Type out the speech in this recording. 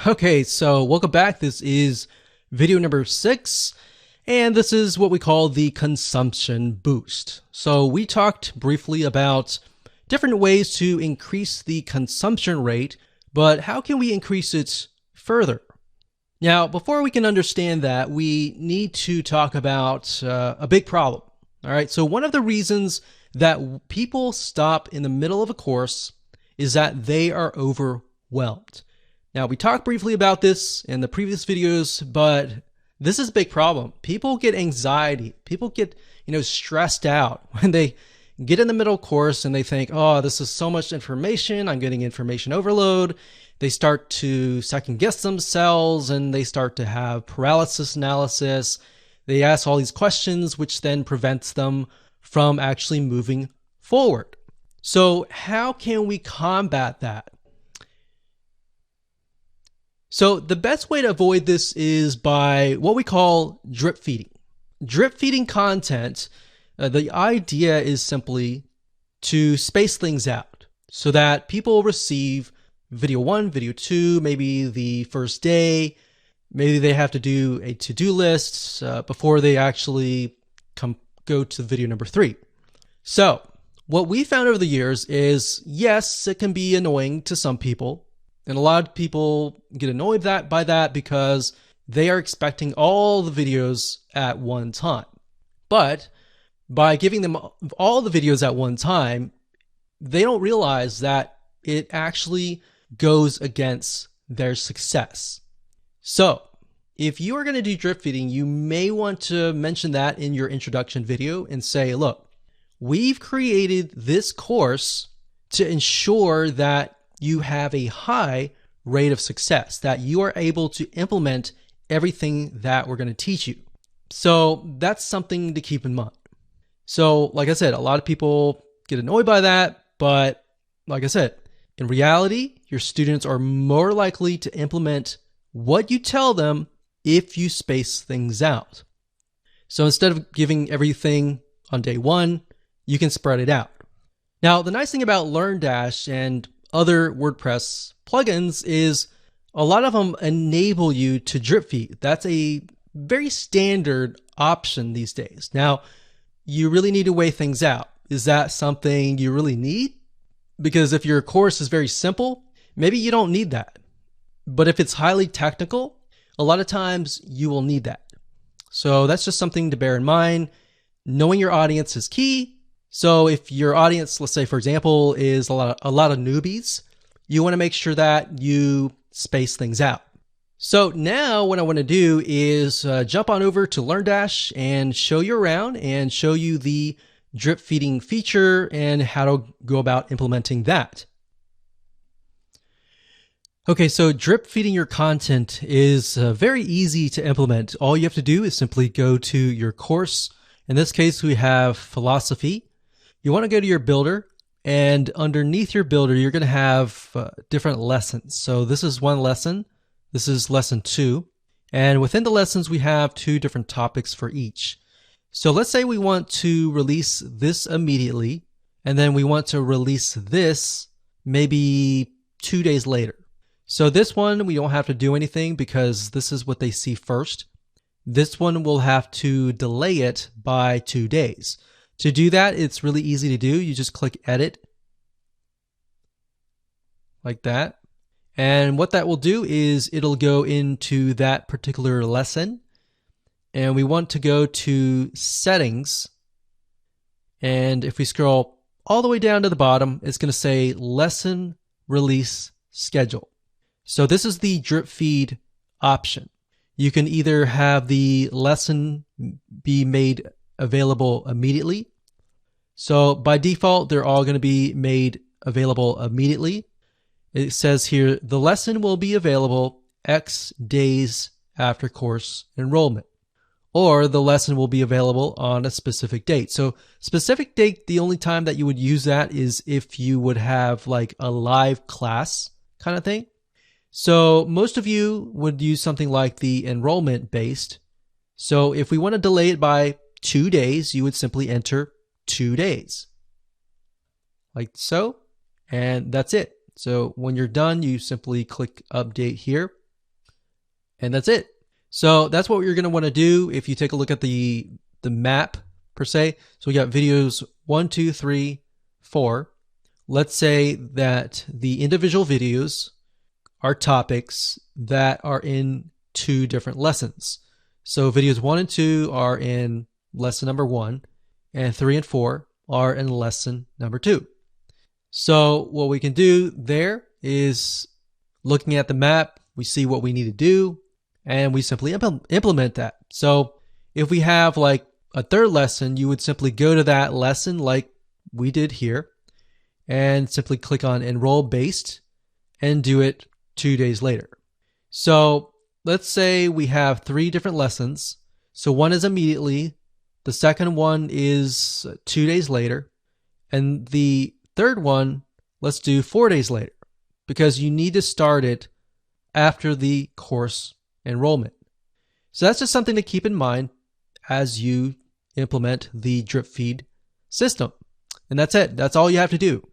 Okay, so welcome back. This is video number 6, and this is what we call the consumption boost. So we talked briefly about different ways to increase the consumption rate, but how can we increase it further? Now, before we can understand that, we need to talk about a big problem. All right, so one of the reasons that people stop in the middle of a course is that they are overwhelmed. Now, we talked briefly about this in the previous videos, but this is a big problem. People get anxiety. People get, stressed out when they get in the middle course and they think, oh, this is so much information. I'm getting information overload. They start to second guess themselves and they start to have paralysis analysis. They ask all these questions, which then prevents them from actually moving forward. So how can we combat that? So the best way to avoid this is by what we call drip feeding. Drip feeding content, the idea is simply to space things out so that people receive video 1, video 2, maybe the first day. Maybe they have to do a to-do list before they actually go to video number 3. So what we found over the years is, yes, it can be annoying to some people. And a lot of people get annoyed by that because they are expecting all the videos at one time. But by giving them all the videos at one time, they don't realize that it actually goes against their success. So if you are going to do drip feeding, you may want to mention that in your introduction video and say, look, we've created this course to ensure that you have a high rate of success, that you are able to implement everything that we're going to teach you. So that's something to keep in mind. So like I said, a lot of people get annoyed by that, but like I said, in reality, your students are more likely to implement what you tell them if you space things out. So instead of giving everything on day 1, you can spread it out. Now, the nice thing about LearnDash and other WordPress plugins is a lot of them enable you to drip feed. That's a very standard option these days. Now, you really need to weigh things out. Is that something you really need? Because if your course is very simple, maybe you don't need that. But if it's highly technical, a lot of times you will need that. So that's just something to bear in mind. Knowing your audience is key. So if your audience, let's say, for example, is a lot of newbies, you want to make sure that you space things out. So now what I want to do is jump on over to LearnDash and show you around and show you the drip feeding feature and how to go about implementing that. Okay, so drip feeding your content is very easy to implement. All you have to do is simply go to your course. In this case, we have philosophy. You want to go to your builder, and underneath your builder, you're going to have different lessons. So this is one lesson. This is lesson 2. And within the lessons, we have 2 different topics for each. So let's say we want to release this immediately, and then we want to release this maybe 2 days later. So this one, we don't have to do anything because this is what they see first. This one will have to delay it by 2 days. To do that, it's really easy to do. You just click edit like that. And what that will do is it'll go into that particular lesson. And we want to go to settings. And if we scroll all the way down to the bottom, it's going to say lesson release schedule. So this is the drip feed option. You can either have the lesson be made available immediately. So by default, they're all going to be made available immediately. It says here, the lesson will be available X days after course enrollment, or the lesson will be available on a specific date. So specific date, the only time that you would use that is if you would have like a live class kind of thing. So most of you would use something like the enrollment based. So if we want to delay it by 2 days, you would simply enter 2 days like so, and that's it. So when you're done, you simply click update here And that's it. So that's what you're going to want to do if you take a look at the map per se. So we got videos 1, 2, 3, 4. Let's say that the individual videos are topics that are in 2 different lessons. So videos 1 and 2 are in lesson number 1, and 3 and 4 are in lesson number 2. So what we can do there is, looking at the map, we see what we need to do, and we simply implement that. So if we have like a third lesson, you would simply go to that lesson like we did here, and simply click on Enroll Based and do it 2 days later. So let's say we have 3 different lessons. So one is immediately, the second one is 2 days later, and the third one, let's do 4 days later, because you need to start it after the course enrollment. So that's just something to keep in mind as you implement the drip feed system. And that's it. That's all you have to do.